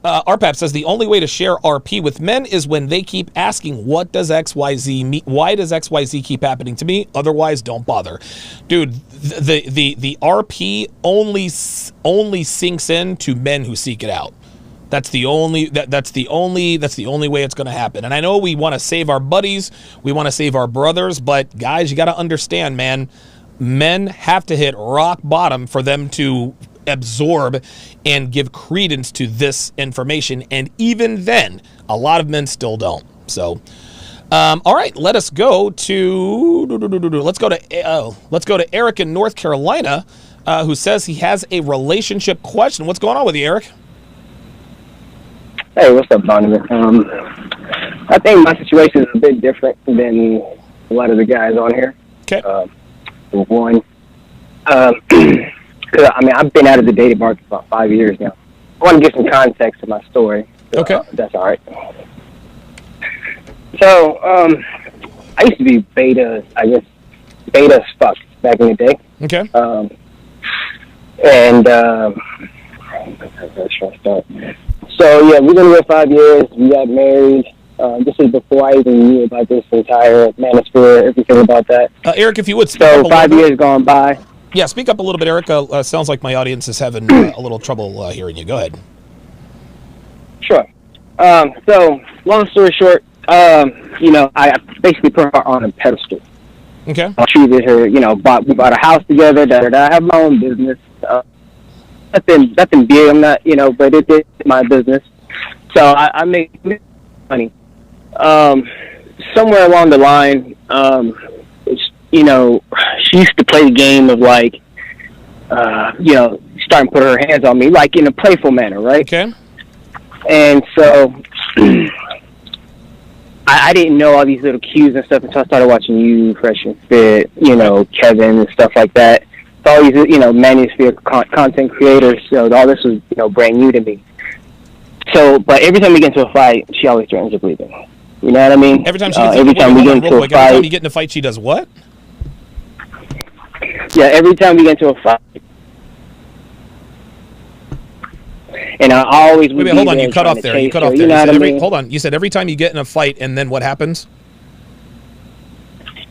RPAP says the only way to share RP with men is when they keep asking, what does XYZ mean? Why does XYZ keep happening to me? Otherwise, don't bother. Dude, the RP only sinks in to men who seek it out. That's the only way it's going to happen. And I know we want to save our buddies, we want to save our brothers, but guys, you got to understand, man, men have to hit rock bottom for them to absorb and give credence to this information, and even then a lot of men still don't. So all right, let's go to Eric in North Carolina, who says he has a relationship question. What's going on with you, Eric? Hey, what's up, Donovan? I think my situation is a bit different than a lot of the guys on here. Okay. One, because I've been out of the dating market for about 5 years now. I want to give some context to my story. Okay. That's all right. So, I used to be beta as fuck back in the day. Okay. So, yeah, we've been here 5 years. We got married. This is before I even knew about this entire manosphere, everything about that. Eric, if you would speak up. So 5 years gone by. Yeah, speak up a little bit, Eric. Sounds like my audience is having a little trouble hearing you. Go ahead. Sure. So, long story short, I basically put her on a pedestal. Okay. I treated her, we bought a house together. I have my own business. Nothing big. I'm not, but it's my business. So I make money. Somewhere along the line, she used to play the game of starting to put her hands on me, like in a playful manner, right? Okay. And so I didn't know all these little cues and stuff until I started watching you, Fresh and Fit, Kevin and stuff like that. So all these, manosphere content creators. So all this was, brand new to me. So, but every time we get into a fight, she always threatens with leaving. You know what I mean? Every time we get into a fight, she does what? Yeah, every time we get into a fight. And I always would hold on, you cut off there. Hold on. You said every time you get in a fight, and then what happens?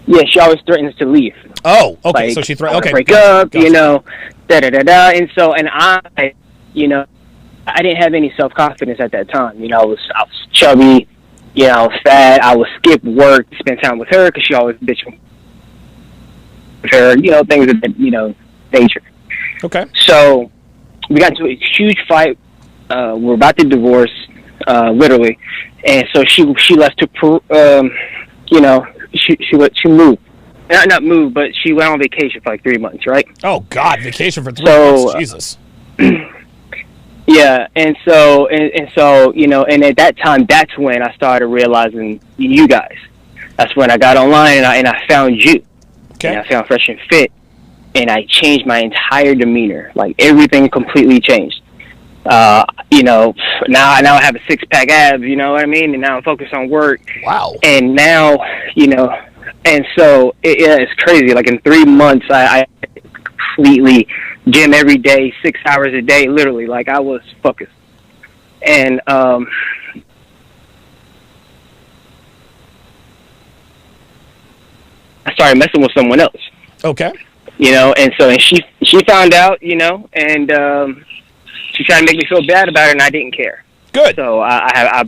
Yeah, she always threatens to leave. Oh, okay. So she threatens. Okay. Break up, da-da-da-da. And I didn't have any self-confidence at that time. I was chubby, I was fat. I would skip work to spend time with her because she always bitching with her, things of that, nature. Okay. So we got into a huge fight. We're about to divorce, literally. And so she left to, she moved. Not moved, but she went on vacation for 3 months, right? Oh, God, vacation for 3 months. Jesus. Yeah, and so, and at that time, that's when I started realizing you guys. That's when I got online and I found you. Okay. And I found Fresh and Fit, and I changed my entire demeanor. Everything completely changed. Now I have a 6-pack abs, you know what I mean? And now I'm focused on work. Wow. And now, and so it's crazy. In 3 months, I completely gym every day, 6 hours a day, literally. I was focused. And I started messing with someone else. Okay. And she found out, and she tried to make me feel bad about it, and I didn't care. Good. So I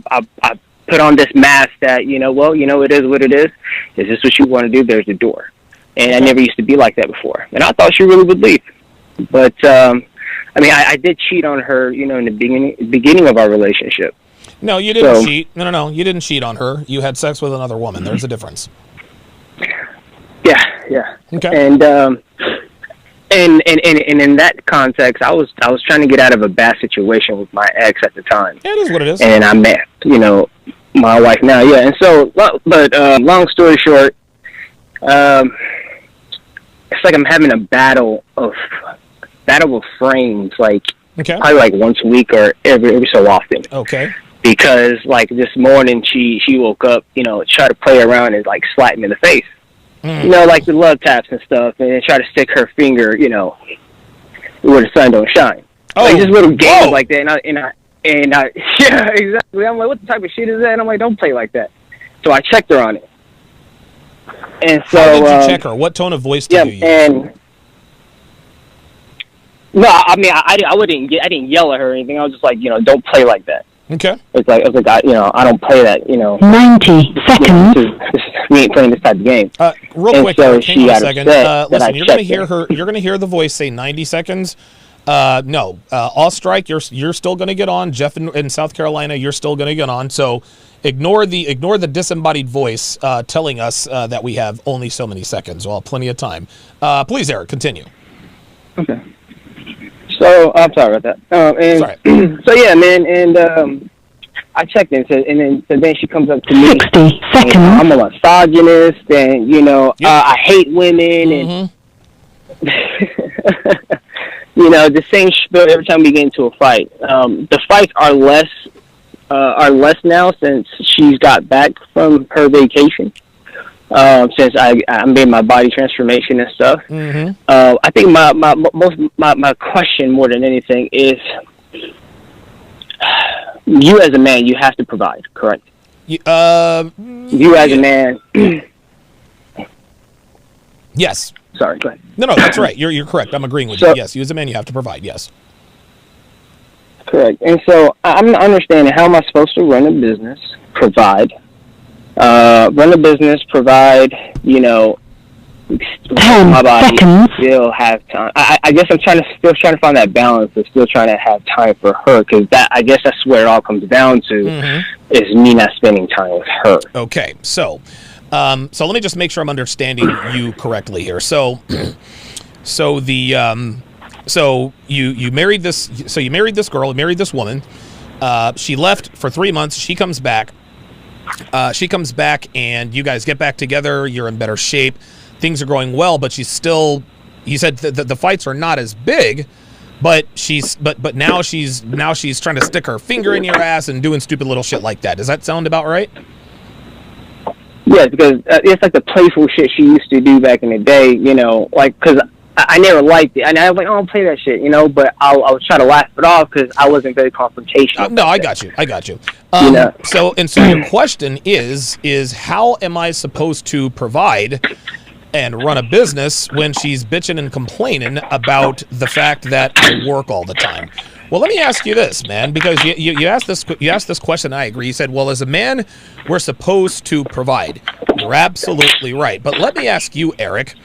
put on this mask that, it is what it is. Is this what you want to do? There's the door. And I never used to be like that before. And I thought she really would leave. But, I did cheat on her, in the beginning of our relationship. No, you didn't cheat. No. You didn't cheat on her. You had sex with another woman. There's a difference. Yeah. Okay. And in that context, I was trying to get out of a bad situation with my ex at the time. It is what it is. And I met, my wife now. Yeah. And so, but long story short, it's like I'm having a battle of frames, probably once a week or every so often. Okay. Because this morning she woke up, tried to play around and slap me in the face. The love taps and stuff, and try to stick her finger, where the sun don't shine. Just little games like that, And yeah, exactly. I'm like, what the type of shit is that? And I'm like, don't play like that. So I checked her on it. And so, how did you check her? What tone of voice did you use? And no, I mean, I didn't yell at her or anything. I was just like, don't play like that. Okay. It's like, I don't play that. 90 seconds. We ain't playing this type of game. Real quick, so hang on a second. Listen, you're going to hear her. You're going to hear the voice say 90 seconds. No, All Strike. You're still going to get on. Jeff in South Carolina, you're still going to get on. So ignore the disembodied voice telling us that we have only so many seconds. Well, plenty of time. Please, Eric, continue. Okay. So I'm sorry about that. Sorry. So yeah, man, and I checked in, so then she comes up to me. 60 seconds. I'm a misogynist, and yep. I hate women, and the same spiel every time we get into a fight. The fights are less now since she's got back from her vacation. Since I made my body transformation and stuff. I think my question more than anything is, you as a man, you have to provide, correct? You as a man. Yes. Sorry, go ahead. No, that's right. You're correct. I'm agreeing with you. Yes, you as a man, you have to provide. Yes. Correct. And so I'm not understanding, how am I supposed to run a business, provide, provide, 10 my body, seconds. still have time. I guess I'm still trying to find that balance of still trying to have time for her, because I guess that's where it all comes down to, is me not spending time with her. Okay, so let me just make sure I'm understanding you correctly here. So you married this. So you married this girl. You married this woman. She left for 3 months. She comes back. And you guys get back together. You're in better shape. Things are going well, but she's still. You said the fights are not as big, but now she's trying to stick her finger in your ass and doing stupid little shit like that. Does that sound about right? Yeah, because it's like the playful shit she used to do back in the day. Because I never liked it, and I was like, "Oh, don't play that shit," But I was trying to laugh it off because I wasn't very confrontational. No, I got you. So your question is how am I supposed to provide and run a business when she's bitching and complaining about the fact that I work all the time? Well, let me ask you this, man, because you asked this question. I agree. You said, well, as a man, we're supposed to provide. You're absolutely right. But let me ask you, Eric,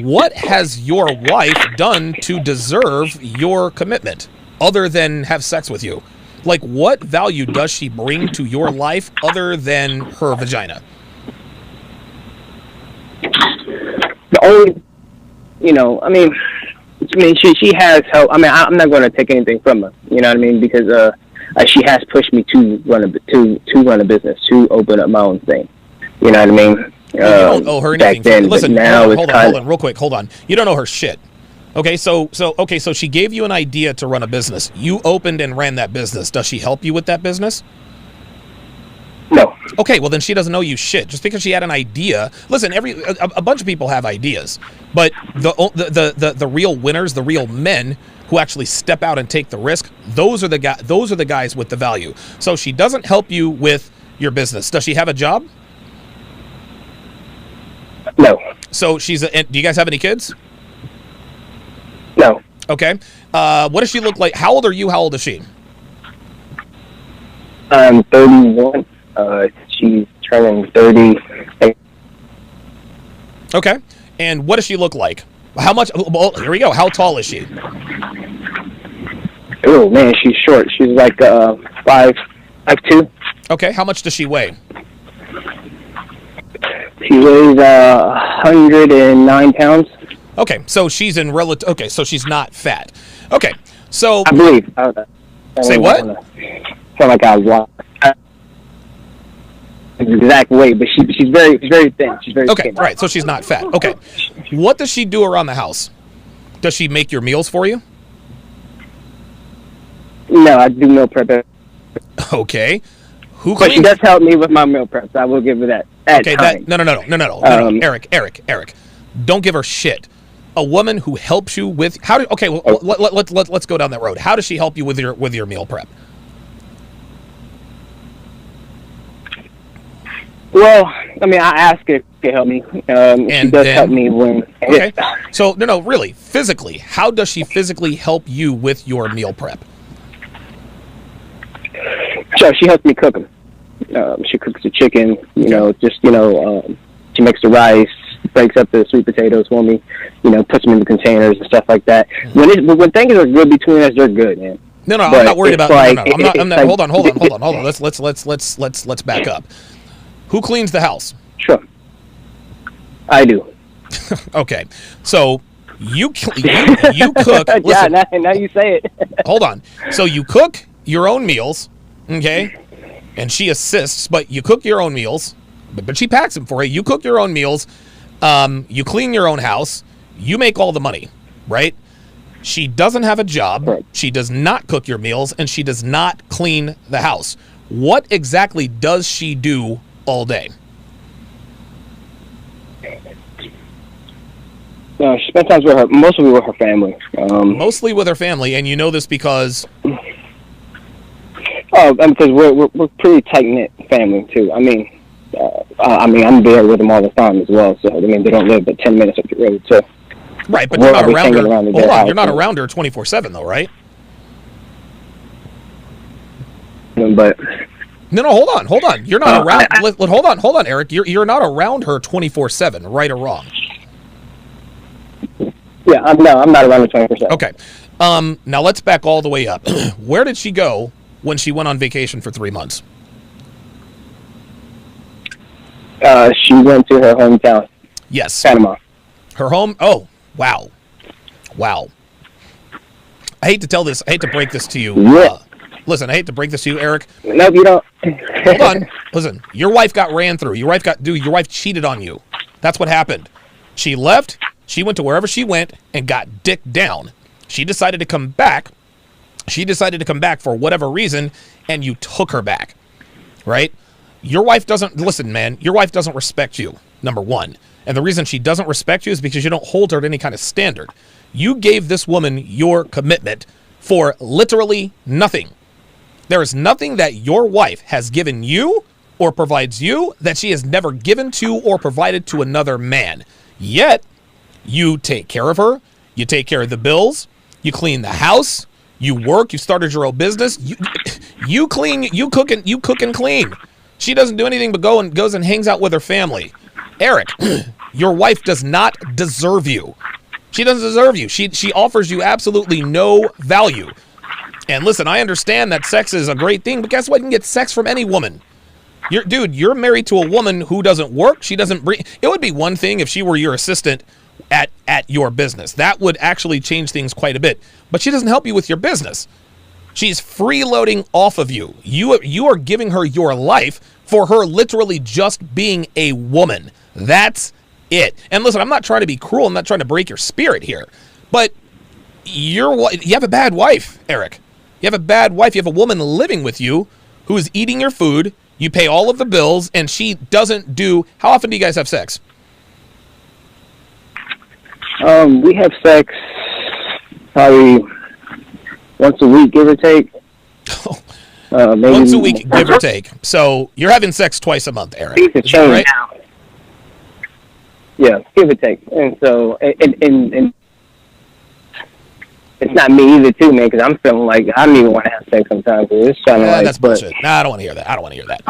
what has your wife done to deserve your commitment other than have sex with you? Like, what value does she bring to your life other than her vagina? The only, she has help. I'm not going to take anything from her. You know what I mean? Because she has pushed me to run a business, to open up my own thing. You know what I mean? You don't owe her anything. Then, listen, now hold on, real quick, hold on. You don't owe her shit. Okay, so she gave you an idea to run a business. You opened and ran that business. Does she help you with that business? No. Okay, well then she doesn't owe you shit. Just because she had an idea. Listen, a bunch of people have ideas, but the real winners, the real men who actually step out and take the risk, those are the guys with the value. So she doesn't help you with your business. Does she have a job? No. So do you guys have any kids? No. Okay. What does she look like? How old are you? How old is she? I'm 31. She's turning 30. Okay. And what does she look like? How much? Well, here we go. How tall is she? Oh man, she's short. She's like 5'2". Okay. How much does she weigh? She weighs 109 pounds. Okay, so she's in relative. Okay, so she's not fat. Okay, so I believe. Say what? Felt like I was lost. Exact weight, but she's very thin. She's very okay. thin. Right, so she's not fat. Okay, what does she do around the house? Does she make your meals for you? No, I do meal prep. Okay, but she does help me with my meal prep. So I will give her that. Okay, no. Eric, don't give her shit. A woman who helps you with let's go down that road. How does she help you with your meal prep? Well, I mean, I ask her to help me. She does help me when. Okay. So no, really, physically, how does she physically help you with your meal prep? So she helps me cook them. She cooks the chicken. She makes the rice, breaks up the sweet potatoes for me. Puts them in the containers and stuff like that. When things are good between us, they're good, man. No, I'm not worried about. No, I'm not. Hold on. Let's back up. Who cleans the house? Sure, I do. Okay, so you cook. Yeah, now you say it. Hold on. So you cook your own meals, okay? And she assists, but you cook your own meals. But she packs them for you. You cook your own meals. You clean your own house. You make all the money, right? She doesn't have a job. Right. She does not cook your meals, and she does not clean the house. What exactly does she do all day? She spends time with mostly with her family. Mostly with her family, and you know this because... because we're pretty tight-knit family, too. I'm there with them all the time as well, so, they don't live but 10 minutes up the road, so... Right, but you're not around her. Hold on, you're not around her 24/7, though, right? But... No, hold on. You're not around. Hold on, Eric. You're not around her 24/7, right or wrong? Yeah, I'm not around her 24/7. Okay. Now let's back all the way up. Where did she go when she went on vacation for 3 months? She went to her hometown. Yes. Panama. Her home. Oh, wow. I hate to tell this. I hate to break this to you. Yeah. Listen, I hate to break this to you, Eric. Nope, you don't. Hold on. Listen, your wife got ran through. Your wife cheated on you. That's what happened. She left. She went to wherever she went and got dicked down. She decided to come back. For whatever reason, and you took her back, right? Your wife doesn't, listen, man, your wife doesn't respect you, number one. And the reason she doesn't respect you is because you don't hold her to any kind of standard. You gave this woman your commitment for literally nothing. There is nothing that your wife has given you or provides you that she has never given to or provided to another man. Yet, you take care of her, you take care of the bills, you clean the house, you work, you started your own business, you clean, you cook and clean. She doesn't do anything but goes and hangs out with her family. Eric, your wife does not deserve you. She doesn't deserve you. She offers you absolutely no value. And listen, I understand that sex is a great thing, but guess what? You can get sex from any woman. You're married to a woman who doesn't work. She doesn't bring. It would be one thing if she were your assistant at your business. That would actually change things quite a bit. But she doesn't help you with your business. She's freeloading off of you. You are giving her your life for her literally just being a woman. That's it. And listen, I'm not trying to be cruel. I'm not trying to break your spirit here. But you have a bad wife, Eric. You have a bad wife. You have a woman living with you who is eating your food. You pay all of the bills, and she doesn't do... How often do you guys have sex? We have sex probably once a week, give or take. Maybe once a week, give or take. So you're having sex twice a month, Eric. Is that right? Yeah, give or take. And so, and it's not me either, too, man, because I'm feeling like I don't even want to have sex sometimes. It's kind of like... That's bullshit. Nah, I don't want to hear that. I don't want to hear that.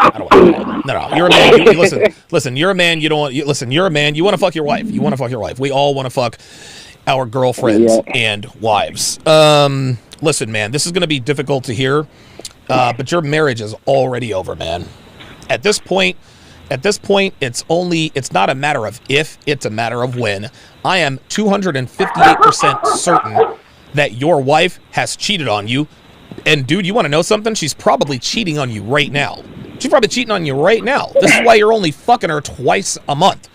No. You're a man. Listen, you're a man. You don't want... Listen, you're a man. You want to fuck your wife. You want to fuck your wife. We all want to fuck our girlfriends and wives. Listen, man, this is going to be difficult to hear, but your marriage is already over, man. At this point, it's not a matter of if, it's a matter of when. I am 258% certain that your wife has cheated on you. And dude, you want to know something? She's probably cheating on you right now. She's probably cheating on you right now. This is why you're only fucking her twice a month.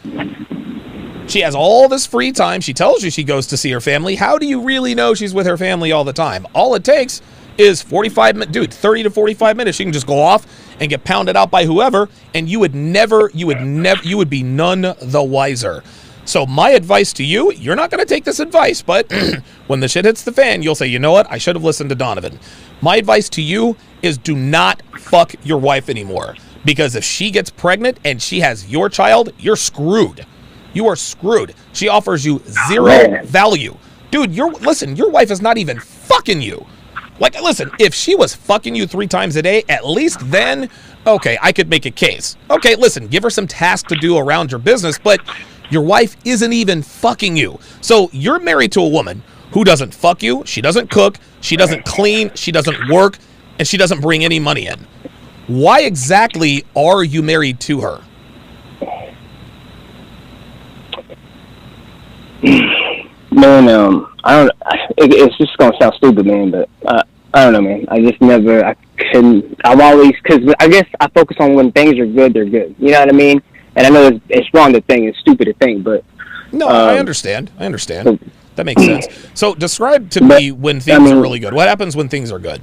She has all this free time. She tells you she goes to see her family. How do you really know she's with her family all the time? All it takes is 45 minutes, dude, 30 to 45 minutes. She can just go off and get pounded out by whoever, and you would be none the wiser. So my advice to you, you're not going to take this advice, but when the shit hits the fan, you'll say, you know what? I should have listened to Donovan. My advice to you is do not fuck your wife anymore. Because if she gets pregnant and she has your child, you're screwed. You are screwed. She offers you zero value. Dude, your wife is not even fucking you. Like, listen, if she was fucking you 3 times a day, at least then, okay, I could make a case. Okay, listen, give her some tasks to do around your business, but your wife isn't even fucking you. So you're married to a woman who doesn't fuck you, she doesn't cook, she doesn't clean, she doesn't work, and she doesn't bring any money in. Why exactly are you married to her? Man, I don't. It's just gonna sound stupid, man, but I don't know, man. I just never. I couldn't. I'm always, because I guess I focus on when things are good, they're good. You know what I mean? And I know it's wrong to think, it's stupid to think, but no, I understand. That makes sense. So describe to me when things are really good. What happens when things are good?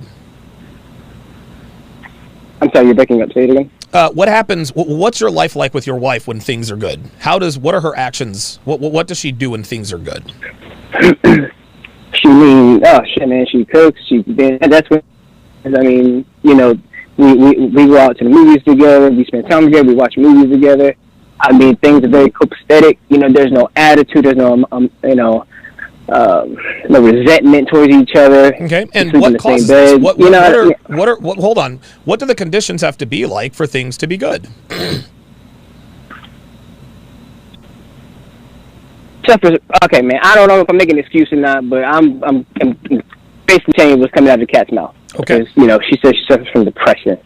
I'm sorry, you're breaking up. Say it again. What happens? What's your life like with your wife when things are good? What are her actions? What does she do when things are good? Oh shit, man. She cooks. That's what. I mean, you know, we go out to the movies together. We spend time together. We watch movies together. I mean, things are very copacetic. You know, there's no attitude. There's no no resentment towards each other. Okay, and what causes this? Hold on. What do the conditions have to be like for things to be good? Okay, man. I don't know if I'm making an excuse or not, but I'm basically telling you what's coming out of the cat's mouth. Okay. Because, you know, she says she suffers from depression.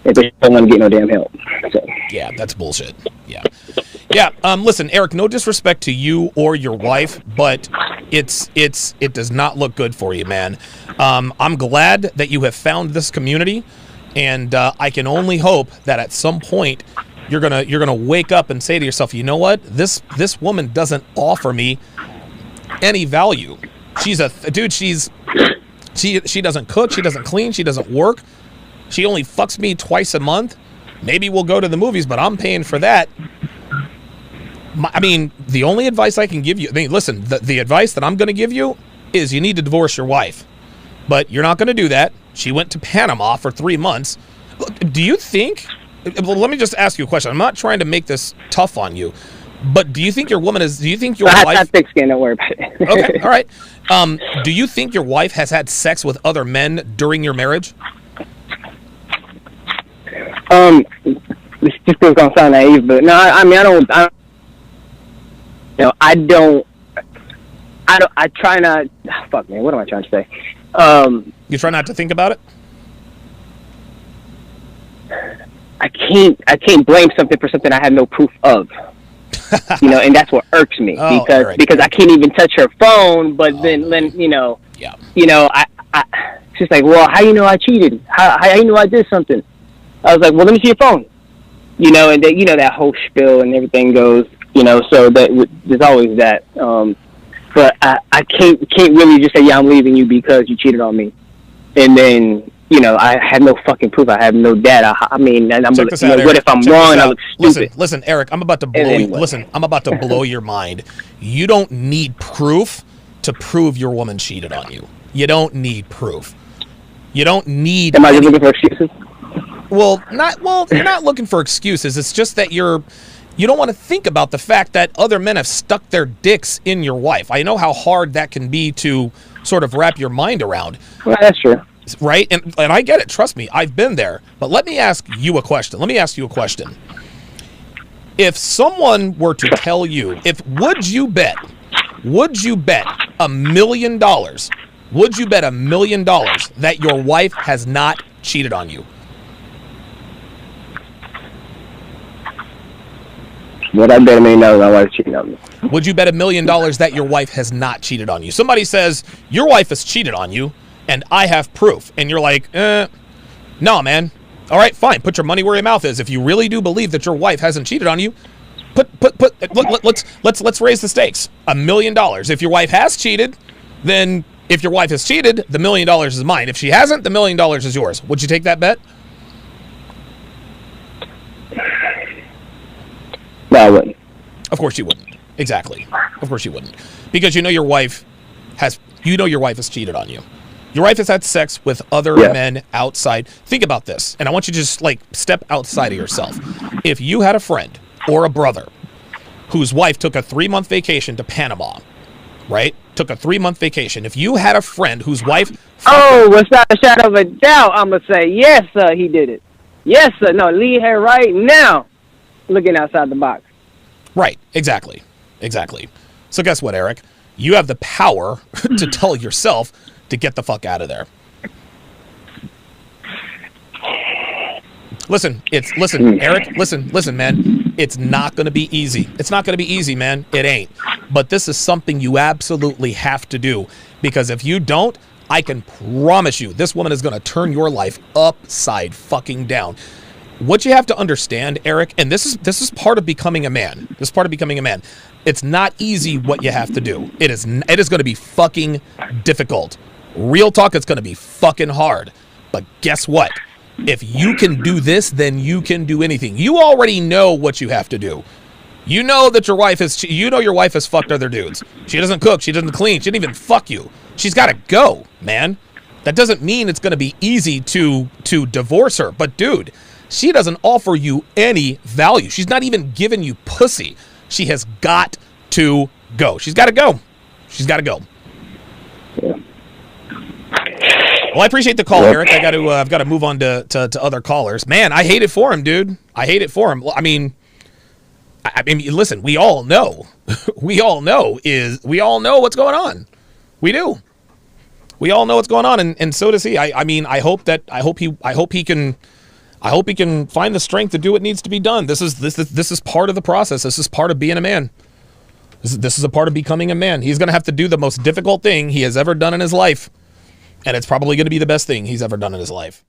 And they don't want to get no damn help. So. Yeah, that's bullshit. Yeah. Yeah. Listen, Eric. No disrespect to you or your wife, but it does not look good for you, man. I'm glad that you have found this community, and I can only hope that at some point you're gonna wake up and say to yourself, you know what? This woman doesn't offer me any value. She's a dude. She doesn't cook. She doesn't clean. She doesn't work. She only fucks me twice a month. Maybe we'll go to the movies, but I'm paying for that. I mean, the only advice I can give you, listen, the advice that I'm going to give you is you need to divorce your wife. But you're not going to do that. She went to Panama for 3 months. Do you think, well, let me just ask you a question. I'm not trying to make this tough on you, but do you think your wife... I have thick skin, don't worry about it. Okay, all right. Do you think your wife has had sex with other men during your marriage? This just gonna sound naive, but no, I try not. Fuck, man, what am I trying to say? You try not to think about it? I can't blame something for something I have no proof of. You know, and that's what irks me because I can't even touch her phone. But then you know, I she's like, well, how you know I cheated? How you know I did something? I was like, well, let me see your phone. You know, and you know that whole spiel and everything goes. You know, so that there's always that. But I can't really just say, yeah, I'm leaving you because you cheated on me, and then. You know, I have no fucking proof. I have no data. I mean, and what if I'm wrong and I look stupid? Listen, Eric, I'm about to blow you. Listen, I'm about to blow your mind. You don't need proof to prove your woman cheated on you. You don't need proof. You don't need... Am I just looking for excuses? Well, you're not looking for excuses. It's just that you don't want to think about the fact that other men have stuck their dicks in your wife. I know how hard that can be to sort of wrap your mind around. Well, that's true. Right? And I get it. Trust me. I've been there. But let me ask you a question. If someone were to tell you, would you bet $1 million, that your wife has not cheated on you? Would I bet $1 million my wife cheated on me? Would you bet $1 million that your wife has not cheated on you? Somebody says, your wife has cheated on you, and I have proof. And you're like, no, man. All right, fine. Put your money where your mouth is. If you really do believe that your wife hasn't cheated on you, let's raise the stakes. $1 million. If your wife has cheated, then if your wife has cheated, the $1 million is mine. If she hasn't, the $1 million is yours. Would you take that bet? No, I wouldn't. Of course you wouldn't. Exactly. Of course you wouldn't. Because you know your wife has cheated on you. Your wife has had sex with other Yeah. men outside. Think about this, and I want you to just like step outside of yourself. If you had a friend or a brother whose wife took a 3-month vacation to Panama, right? Took a 3-month vacation. If you had a friend whose wife... Oh, without a shadow of a doubt, I'm going to say, yes, sir, he did it. Yes, sir. No, leave her right now looking outside the box. Right, exactly. Exactly. So guess what, Eric? You have the power to tell yourself to get the fuck out of there. Listen, Eric, listen, man. It's not going to be easy. It's not going to be easy, man. It ain't. But this is something you absolutely have to do, because if you don't, I can promise you this woman is going to turn your life upside fucking down. What you have to understand, Eric, and this is part of becoming a man. This is part of becoming a man. It's not easy what you have to do. It is going to be fucking difficult. Real talk, it's going to be fucking hard. But guess what? If you can do this, then you can do anything. You already know what you have to do. You know that your wife has fucked other dudes. She doesn't cook, she doesn't clean, she didn't even fuck you. She's got to go, man. That doesn't mean it's going to be easy to divorce her. But dude, she doesn't offer you any value. She's not even giving you pussy. She has got to go. She's got to go. She's got to go. Yeah. Well, I appreciate the call, Eric. I've got to move on to other callers. Man, I hate it for him, dude. I hate it for him. I mean, listen, we all know. we all know what's going on. We do. We all know what's going on, and so does he. I hope he can find the strength to do what needs to be done. This is part of the process. This is part of being a man. This is a part of becoming a man. He's going to have to do the most difficult thing he has ever done in his life. And it's probably going to be the best thing he's ever done in his life.